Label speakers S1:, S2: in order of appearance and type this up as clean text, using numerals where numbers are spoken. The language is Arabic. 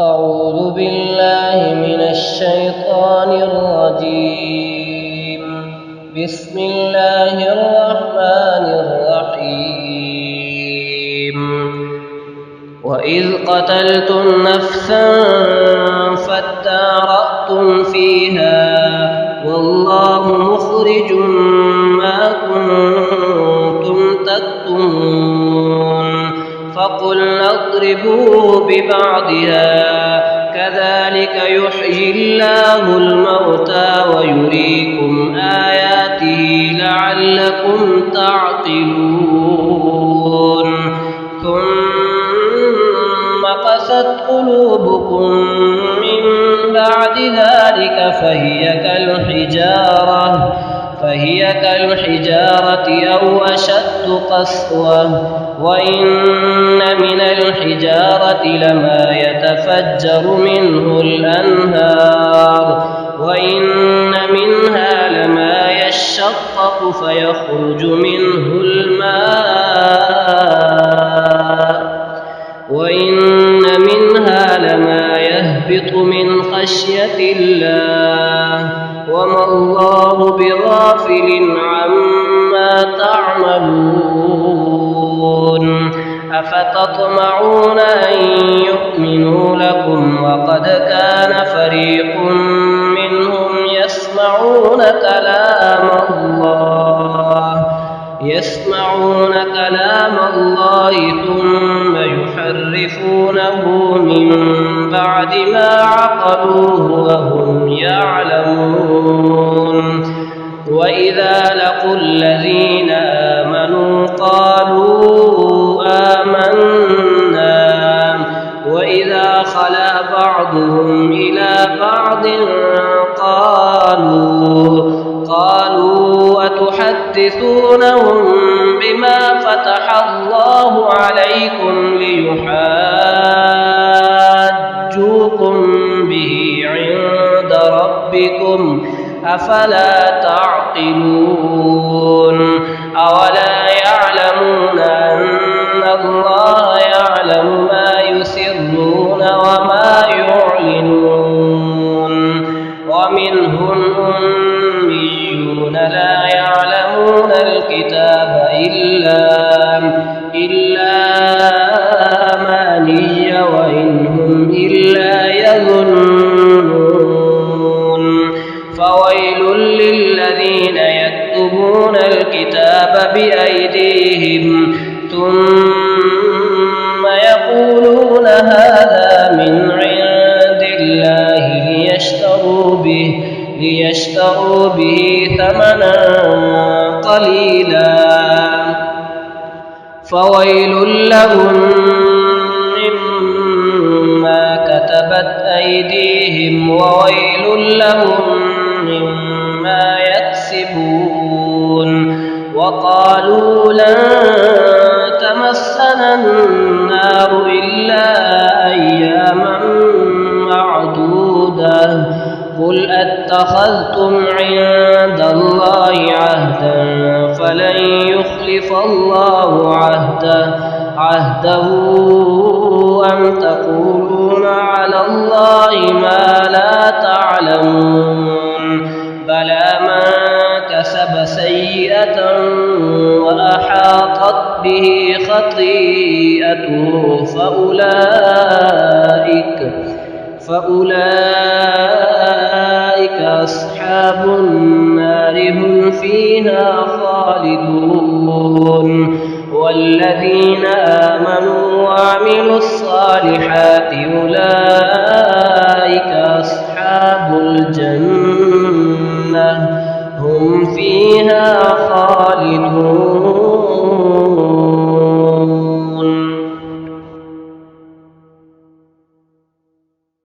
S1: أعوذ بالله من الشيطان الرجيم. بسم الله الرحمن الرحيم. وإذ قتلتم نفسا فادارأتم فيها والله مخرج ما كنتم تكتمون فقلنا اضربوا ببعضها كذلك يحيي الله الموتى ويريكم آياته لعلكم تعقلون. ثم قست قلوبكم من بعد ذلك فهي كالحجارة أو أشد قسوة وإن من الحجارة لما يتفجر منه الأنهار وإن منها لما يشقق فيخرج منه الماء وإن منها لما يهبط من خشية الله وما الله بغافل عما تعملون. أفتطمعون أن يؤمنوا لكم وقد كان فريق منهم يسمعون كلام الله ثم يحرفونه من بعد ما عقلوه وهم يعلمون. وإذا لقوا الذين آمنوا قالوا آمنا وإذا خلا بعضهم إلى بعض قالوا أتحدثونهم بما فتح الله عليكم ليحاجوكم به عند ربكم أفلا تعقلون. أولا يعلمون أن الله يعلم ما يسرون وما يعلنون. ومنهم أميون لا يعلمون الكتاب إلا أماني وإن هم إلا يظنون. فويل للذين يكتبون الكتاب بأيديهم ثم يقولون هذا من عند الله ليشتروا به ثمنا قليلا فويل لهم مما كتبت أيديهم وويل لهم مما يكسبون. وقالوا لن تمسنا النار إلا أياما معدودة قل أتخذتم عند الله عهدا فلن يخلف الله عهده أم تقولون على الله ما لا تعلمون. بلى من كسب سيئة وأحاطت به خطيئته فأولئك أصحاب النار هم فيها خالدون. والذين آمنوا وعملوا الصالحات أولئك أصحاب الجنة هم فيها